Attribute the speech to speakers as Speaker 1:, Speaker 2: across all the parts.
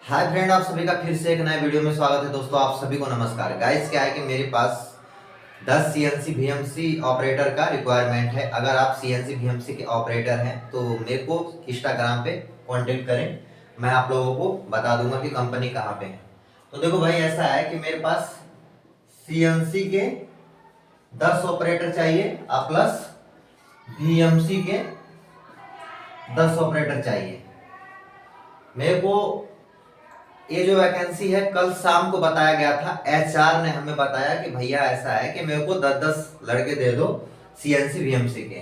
Speaker 1: Hi friend, आप सभी का फिर से एक नए वीडियो में स्वागत है। दोस्तों आप सभी को नमस्कार। गाइस क्या है कि मेरे पास 10 सीएनसी वीएमसी ऑपरेटर का रिक्वायरमेंट है। अगर आप सीएनसी वीएमसी के ऑपरेटर हैं तो मेरे को इंस्टाग्राम पे कांटेक्ट करें। मैं आप लोगों को बता दूंगा कि कंपनी कहाँ पे है। तो देखो भाई, ऐसा है कि मेरे पास सीएनसी के 10 ऑपरेटर चाहिए और प्लस वीएमसी के 10 ऑपरेटर चाहिए। मेरे को ये जो वैकेंसी है कल शाम को बताया गया था। एचआर ने हमें बताया कि भैया ऐसा है कि मेरे को 10-10 लड़के दे दो सीएनसी वीएमसी के।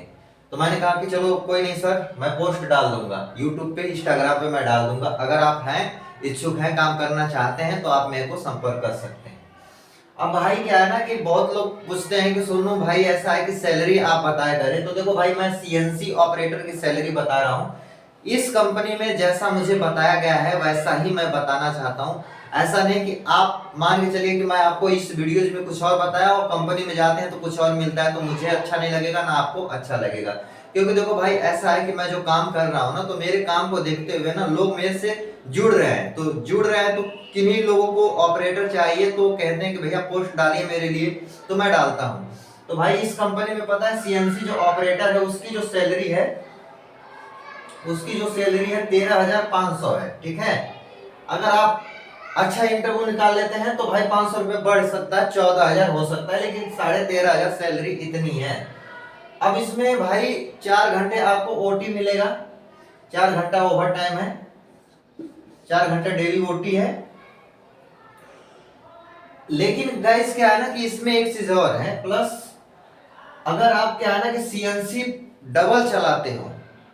Speaker 1: तो मैंने कहा कि चलो कोई नहीं सर, मैं पोस्ट डाल दूंगा यूट्यूब पे, इंस्टाग्राम पे मैं डाल दूंगा। अगर आप हैं इच्छुक हैं, काम करना चाहते हैं तो आप मेरे को संपर्क कर सकते हैं। अब भाई क्या है ना कि बहुत लोग पूछते हैं कि सुनो भाई ऐसा है कि सैलरी आप बताया करें। तो देखो भाई, मैं सीएनसी ऑपरेटर की सैलरी बता रहा हूँ। इस कंपनी में जैसा मुझे बताया गया है वैसा ही मैं बताना चाहता हूँ। ऐसा नहीं कि आप मान के चलिए कि मैं आपको इस वीडियोज में कुछ और बताया और कंपनी में जाते हैं तो कुछ और मिलता है, तो मुझे अच्छा नहीं लगेगा ना आपको अच्छा लगेगा। क्योंकि देखो भाई, ऐसा है कि मैं जो काम कर रहा हूँ ना, तो मेरे काम को देखते हुए ना लोग मेरे से जुड़ रहे हैं। तो जुड़ रहे हैं तो किन्हीं लोगों को ऑपरेटर चाहिए, तो कहते हैं कि भैया पोस्ट डालिए मेरे लिए, तो मैं डालता हूँ। तो भाई इस कंपनी में पता है सीएनसी जो ऑपरेटर है उसकी जो सैलरी है, उसकी जो सैलरी है 13,500 है। ठीक है, अगर आप अच्छा इंटरव्यू निकाल लेते हैं तो भाई 500 रुपए बढ़ सकता है, 14,000 हो सकता है, लेकिन 13,500 सैलरी इतनी है। अब इसमें भाई 4 घंटे आपको ओटी मिलेगा, 4 घंटा ओवर टाइम है, 4 घंटे डेली ओटी है। लेकिन गाइस क्या है ना कि इसमें एक चीज और है प्लस, अगर आप क्या है ना कि सीएनसी डबल चलाते हो,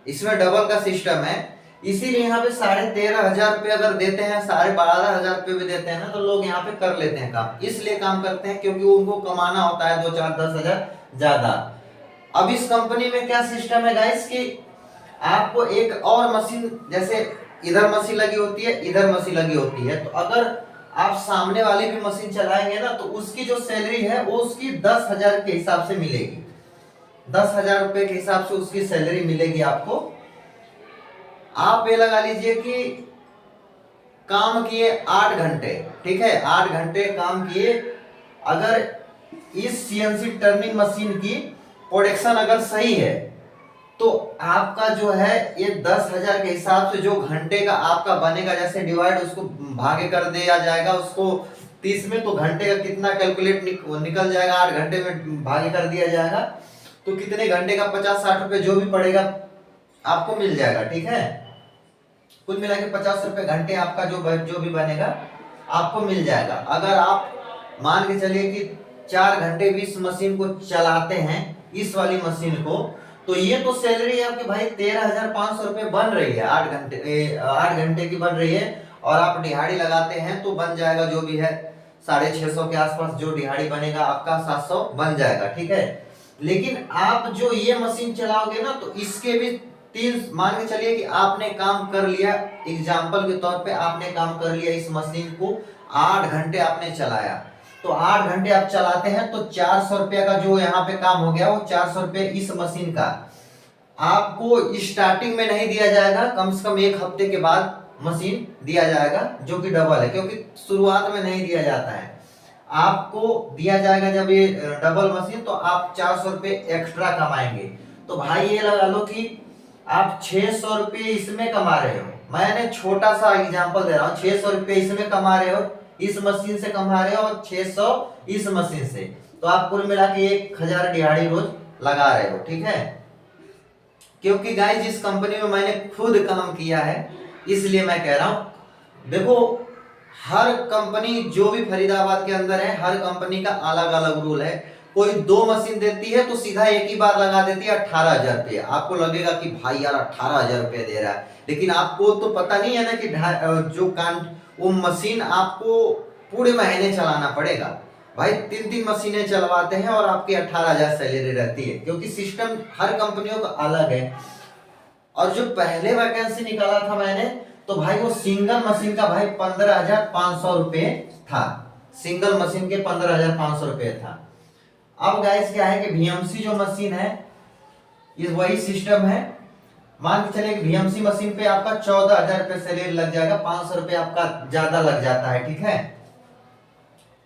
Speaker 1: इसमें डबल का सिस्टम है, इसीलिए यहाँ पे 13,500 रुपये अगर देते हैं, 12,500 रुपये भी देते हैं ना, तो लोग यहाँ पे कर लेते हैं काम। इसलिए काम करते हैं क्योंकि उनको कमाना होता है 2-4-10,000 ज्यादा। अब इस कंपनी में क्या सिस्टम है गाइस कि आपको एक और मशीन, जैसे इधर मशीन लगी होती है, इधर मशीन लगी होती है, तो अगर आप सामने वाली भी मशीन चलाएंगे ना तो उसकी जो सैलरी है वो उसकी 10,000 के हिसाब से मिलेगी। 10,000 रुपए के हिसाब से उसकी सैलरी मिलेगी आपको। आप ये लगा लीजिए कि काम किए 8 घंटे, ठीक है, 8 घंटे काम किए। अगर इस सीएनसी टर्निंग मशीन की प्रोडक्शन अगर सही है तो आपका जो है ये 10,000 के हिसाब से जो घंटे का आपका बनेगा, जैसे डिवाइड उसको भागे कर दिया जाएगा उसको 30 में, तो घंटे का कितना कैलकुलेट निकल जाएगा, 8 घंटे में भागे कर दिया जाएगा, तो कितने घंटे का 50-60 रुपए जो भी पड़ेगा आपको मिल जाएगा। ठीक है, कुल मिला के 50 रुपए घंटे आपका जो भी बनेगा आपको मिल जाएगा। अगर आप मान के चलिए कि 4 घंटे भी इस मशीन को चलाते हैं, इस वाली मशीन को, तो ये तो सैलरी आपकी भाई 13,500 रुपए बन रही है। 8 घंटे की बन रही है, और आप दिहाड़ी लगाते हैं तो बन जाएगा जो भी है 650 के आसपास, जो दिहाड़ी बनेगा आपका 700 बन जाएगा। ठीक है, लेकिन आप जो ये मशीन चलाओगे ना तो इसके भी 3, मान के चलिए कि आपने काम कर लिया, एग्जाम्पल के तौर पे आपने काम कर लिया इस मशीन को 8 घंटे आपने चलाया, तो 8 घंटे आप चलाते हैं तो 400 रुपया का जो यहाँ पे काम हो गया, वो 400 रुपये इस मशीन का आपको स्टार्टिंग में नहीं दिया जाएगा, कम से कम 1 हफ्ते के बाद मशीन दिया जाएगा, जो कि डबल है, क्योंकि शुरुआत में नहीं दिया जाता है, आपको दिया जाएगा जब ये डबल मशीन, तो आप 400 रुपये एक्स्ट्रा कमाएंगे। तो भाई ये लगा लो कि आप 600 रुपये इसमें कमा रहे हो। मैंने छोटा सा एग्जांपल दे रहा हूँ, 600 रुपये इसमें कमा रहे हो, इस मशीन से कमा रहे हो, और 600 इस मशीन से, तो आप कुल मिला के 1,000 दिहाड़ी रोज लगा रहे हो। ठीक है, क्योंकि गाइस जिस कंपनी में मैंने खुद काम किया है इसलिए मैं कह रहा हूं। देखो, हर कंपनी जो भी फरीदाबाद के अंदर है, हर कंपनी का अलग अलग रूल है। कोई 2 मशीन देती है तो सीधा एक ही बार लगा देती है 18,000 रुपये। आपको लगेगा कि भाई यार 18,000 रुपये दे रहा है, लेकिन आपको तो पता नहीं है ना कि जो वो मशीन आपको पूरे महीने चलाना पड़ेगा। भाई 3-3 मशीनें चलवाते हैं और आपकी 18,000 सैलरी रहती है, क्योंकि सिस्टम हर कंपनियों का अलग है। और जो पहले वैकेंसी निकाला था मैंने, तो भाई वो सिंगल मशीन का भाई 15,500 रुपये था, सिंगल मशीन के 15,500 रुपये था। अब गाइस क्या है कि वीएमसी जो मशीन है, ये वही सिस्टम है, मान के चलिए कि VMC मशीन पे आपका 14,000 रुपये सैलरी लग जाएगा, 500 रुपये आपका ज्यादा लग जाता है, ठीक है,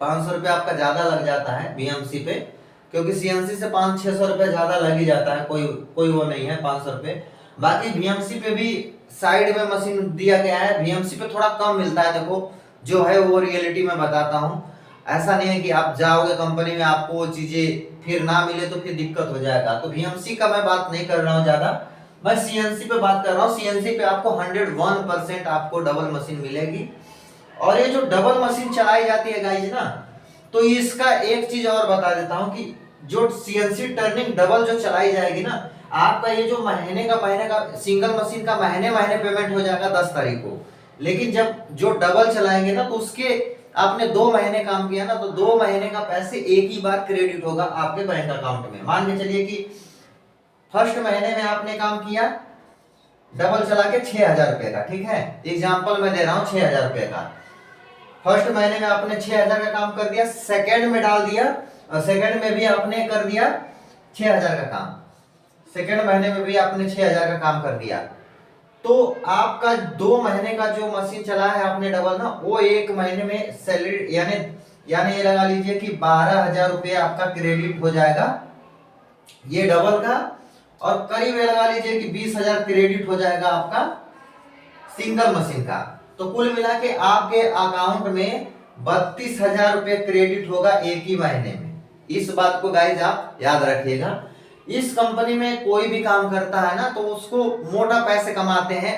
Speaker 1: 500 रुपये आपका ज्यादा लग जाता है VMC पे, क्योंकि CNC से 500-600 रुपये ज्यादा लग ही जाता है, कोई वो नहीं है 500 रुपये। बाकी VMC पे भी साइड में मशीन दिया गया है, VMC पे थोड़ा कम मिलता है, देखो जो है वो रियलिटी में बताता हूँ। ऐसा नहीं है कि आप जाओगे कंपनी में आपको वो चीजें फिर ना मिले तो फिर दिक्कत हो जाएगा। तो VMC का मैं बात नहीं कर रहा हूँ ज्यादा, मैं CNC पे बात कर रहा हूँ। CNC पे आपको 101% आपको डबल मशीन मिलेगी। और ये जो डबल मशीन चलाई जाती है गाइस ना, तो इसका एक चीज और बता देता हूँ कि जो CNC टर्निंग डबल जो चलाई जाएगी ना, आपका ये जो महीने का सिंगल मशीन का महीने पेमेंट हो जाएगा 10 तारीख को, लेकिन जब जो डबल चलाएंगे ना, तो उसके आपने 2 महीने काम किया ना, तो 2 महीने का पैसे एक ही बार क्रेडिट होगा आपके बैंक अकाउंट में। मान के चलिए कि फर्स्ट महीने में आपने काम किया डबल चला के 6,000 रुपए का, ठीक है, एग्जाम्पल मैं दे रहा हूँ 6,000 रुपए का। फर्स्ट महीने में आपने 6,000 का काम कर दिया, सेकेंड में डाल दिया, सेकेंड में भी आपने कर दिया 6,000 का काम, सेकेंड महीने में भी आपने 6,000 का काम कर दिया, तो आपका 2 महीने का जो मशीन चला है आपने डबल ना, वो एक महीने में सैलरी यानी ये लगा लीजिए कि 12,000 रुपये आपका क्रेडिट हो जाएगा ये डबल का, और करीब ये लगा लीजिए कि 20,000 क्रेडिट हो जाएगा आपका सिंगल मशीन का। तो कुल मिला के आपके अकाउंट में 32,000 रुपये क्रेडिट होगा एक ही महीने में। इस बात को गाइज आप याद रखिएगा। इस कंपनी में कोई भी काम करता है ना, तो उसको मोटा पैसे कमाते हैं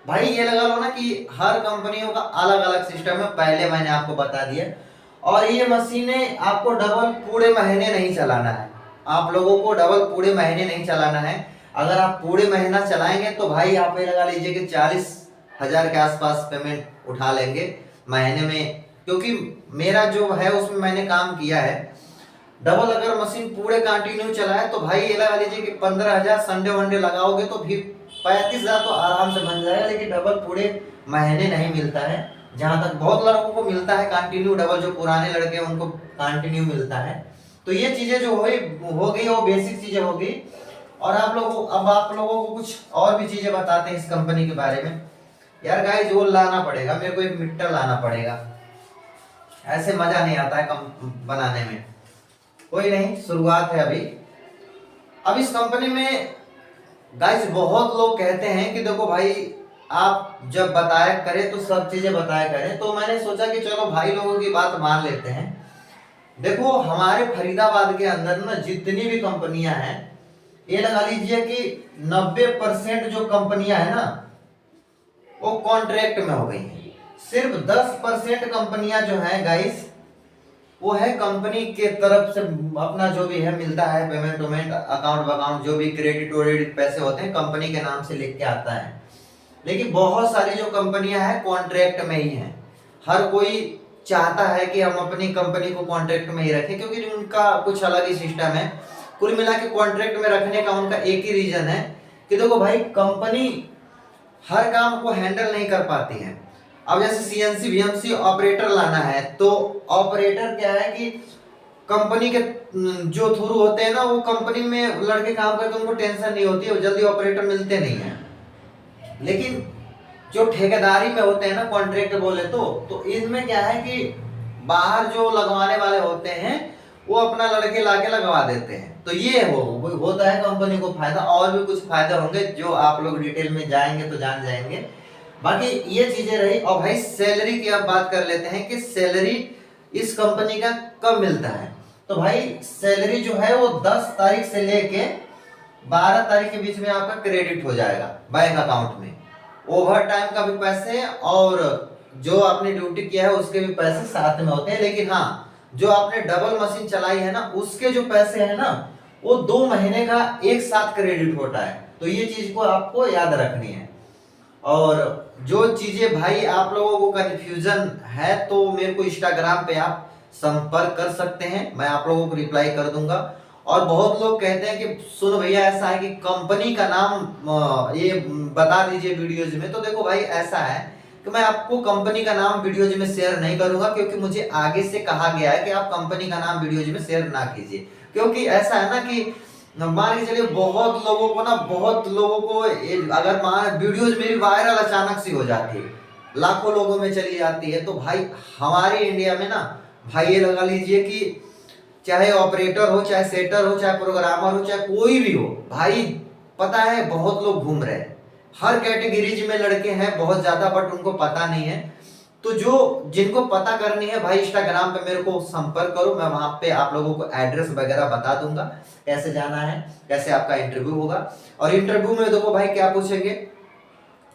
Speaker 1: भाई। ये लगा लो ना कि हर कंपनियों का अलग अलग सिस्टम है, पहले मैंने आपको बता दिया। और ये मशीनें आपको डबल पूरे महीने नहीं चलाना है, आप लोगों को डबल पूरे महीने नहीं चलाना है। अगर आप पूरे महीना चलाएंगे तो भाई आप ये लगा लीजिए कि 40,000 के आसपास पेमेंट उठा लेंगे महीने में, क्योंकि मेरा जो है उसमें मैंने काम किया है डबल। अगर मशीन पूरे कंटिन्यू चलाए तो भाई ये लगा लीजिए कि 15,000 संडे वनडे लगाओगे तो फिर 35,000 तो आराम से बन जाएगा, लेकिन डबल पूरे महीने नहीं मिलता है। जहां तक बहुत लड़कों को मिलता है कंटिन्यू डबल, जो पुराने लड़के हैं उनको कंटिन्यू मिलता है। तो ये चीजें जो हो गई वो बेसिक चीजें हो गई। और अब आप लोगों को कुछ और भी चीजें बताते हैं इस कंपनी के बारे में। यार गाइस वो लाना पड़ेगा मेरे को, एक मीटर लाना पड़ेगा, ऐसे मजा नहीं आता है बनाने में। कोई नहीं, शुरुआत है अभी। अब इस कंपनी में गाइस बहुत लोग कहते हैं कि देखो भाई आप जब बताया करें तो सब चीजें बताया करें, तो मैंने सोचा कि चलो भाई लोगों की बात मान लेते हैं। देखो हमारे फरीदाबाद के अंदर ना जितनी भी कंपनियां हैं, ये लगा लीजिए कि 90% जो कंपनियां हैं ना वो कॉन्ट्रैक्ट में हो गई हैं। सिर्फ 10% कंपनियां जो हैं गाइस वो है कंपनी के तरफ से अपना जो भी है मिलता है पेमेंट अकाउंट जो भी क्रेडिट पैसे होते हैं कंपनी के नाम से लिख के आता है। लेकिन बहुत सारी जो कंपनियां हैं कॉन्ट्रैक्ट में ही हैं। हर कोई चाहता है कि हम अपनी कंपनी को कॉन्ट्रैक्ट में ही रखें, क्योंकि उनका कुछ अलग ही सिस्टम है। कुल मिला के कॉन्ट्रैक्ट में रखने का उनका एक ही रीजन है कि देखो भाई कंपनी हर काम को हैंडल नहीं कर पाती है। अब जैसे CNC VMC ऑपरेटर लाना है, तो ऑपरेटर क्या है कि कंपनी के जो थ्रू होते हैं ना, वो कंपनी में लड़के काम करते हैं, उनको टेंशन नहीं होती है, जल्दी ऑपरेटर मिलते नहीं है। लेकिन जो ठेकेदारी में होते हैं ना, कॉन्ट्रैक्ट बोले तो इनमें क्या है कि बाहर जो लगवाने वाले होते हैं वो अपना लड़के लाके लगवा देते हैं। तो ये होता है कंपनी को फायदा। और भी कुछ फायदे होंगे जो आप लोग डिटेल में जाएंगे तो जान जाएंगे। बाकी ये चीजें रही। और भाई सैलरी की अब बात कर लेते हैं कि सैलरी इस कंपनी का कब मिलता है। तो भाई सैलरी जो है वो 10 तारीख से लेके 12 तारीख के बीच में आपका क्रेडिट हो जाएगा बैंक अकाउंट में। ओवर टाइम का भी पैसे और जो आपने ड्यूटी किया है उसके भी पैसे साथ में होते हैं। लेकिन हाँ, जो आपने डबल मशीन चलाई है ना, उसके जो पैसे है ना वो 2 महीने का एक साथ क्रेडिट होता है। तो ये चीज को आपको याद रखनी है। और जो चीजें भाई आप लोगों को कंफ्यूजन है तो मेरे को इंस्टाग्राम पे आप संपर्क कर सकते हैं, मैं आप लोगों को रिप्लाई कर दूंगा। और बहुत लोग कहते हैं कि सुनो भैया ऐसा है कि कंपनी का नाम ये बता दीजिए वीडियोज में। तो देखो भाई ऐसा है कि मैं आपको कंपनी का नाम वीडियोज में शेयर नहीं करूंगा, क्योंकि मुझे आगे से कहा गया है कि आप कंपनी का नाम वीडियोज में शेयर ना कीजिए। क्योंकि ऐसा है ना कि मान के चलिए बहुत लोगों को ना, बहुत लोगों को अगर मान वीडियोज मेरी वायरल अचानक से हो जाती है, लाखों लोगों में चली जाती है, तो भाई हमारे इंडिया में ना भाई ये लगा लीजिए कि चाहे ऑपरेटर हो, चाहे सेटर हो, चाहे प्रोग्रामर हो, चाहे कोई भी हो भाई, पता है बहुत लोग घूम रहे हैं, हर कैटेगरीज में लड़के हैं बहुत ज्यादा, बट उनको पता नहीं है। तो जो जिनको पता करनी है भाई, इंस्टाग्राम पे मेरे को संपर्क करो, मैं वहां पे आप लोगों को एड्रेस वगैरह बता दूंगा, कैसे जाना है, कैसे आपका इंटरव्यू होगा। और इंटरव्यू में देखो भाई क्या पूछेंगे,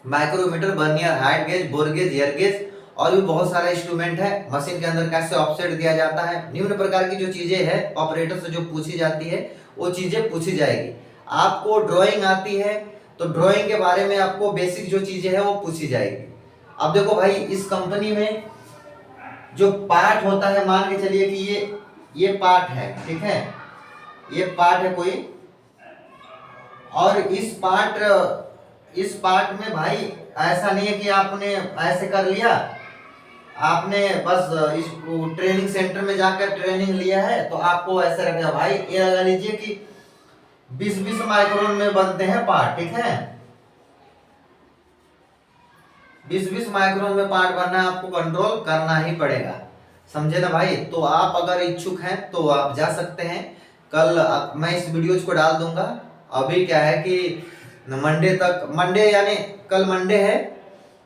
Speaker 1: micrometer, vernier, height gauge, bore gauge, air gauge, और भी बहुत सारा इंस्ट्रूमेंट है। मशीन के अंदर कैसे ऑफसेट दिया जाता है, निम्न प्रकार की जो चीजें हैं ऑपरेटर से जो पूछी जाती है वो चीजें पूछी जाएगी। आपको ड्राइंग आती है तो ड्राइंग के बारे में आपको बेसिक जो चीजें हैं वो पूछी जाएगी। अब देखो भाई इस कंपनी में जो पार्ट होता है, मान के चलिए कि ये पार्ट है, ठीक है, ये पार्ट है कोई, और इस पार्ट में भाई ऐसा नहीं है कि आपने ऐसे कर लिया, आपने बस इस ट्रेनिंग सेंटर में जाकर ट्रेनिंग लिया है तो आपको ऐसे रखेगा। भाई ये लगा लीजिए कि 20-20 माइक्रोन में बनते हैं पार्ट, ठीक है, 20-20 माइक्रोन में पार्ट बनना है, आपको कंट्रोल करना ही पड़ेगा, समझे ना भाई। तो आप अगर इच्छुक हैं तो आप जा सकते हैं। कल मैं इस वीडियोज को डाल दूंगा। अभी क्या है कि मंडे यानी कल मंडे है,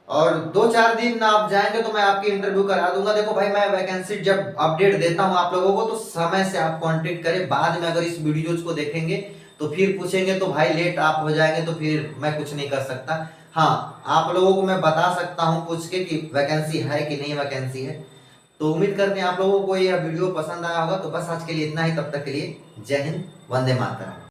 Speaker 1: और 2-4 दिन आप जाएंगे तो मैं आपकी इंटरव्यू करा दूंगा। देखो भाई मैं वैकेंसी जब अपडेट देता हूं आप लोगों को तो समय से आप कांटेक्ट करें। बाद में अगर इस वीडियोज को देखेंगे तो फिर पूछेंगे तो भाई लेट आप हो जाएंगे तो फिर मैं कुछ नहीं कर सकता। हाँ, आप लोगों को मैं बता सकता हूं पूछ के कि वैकेंसी है कि नहीं वैकेंसी है। तो उम्मीद करते हैं आप लोगों को यह वीडियो पसंद आया होगा। तो बस आज के लिए इतना ही, तब तक के लिए जय हिंद, वंदे मातरम।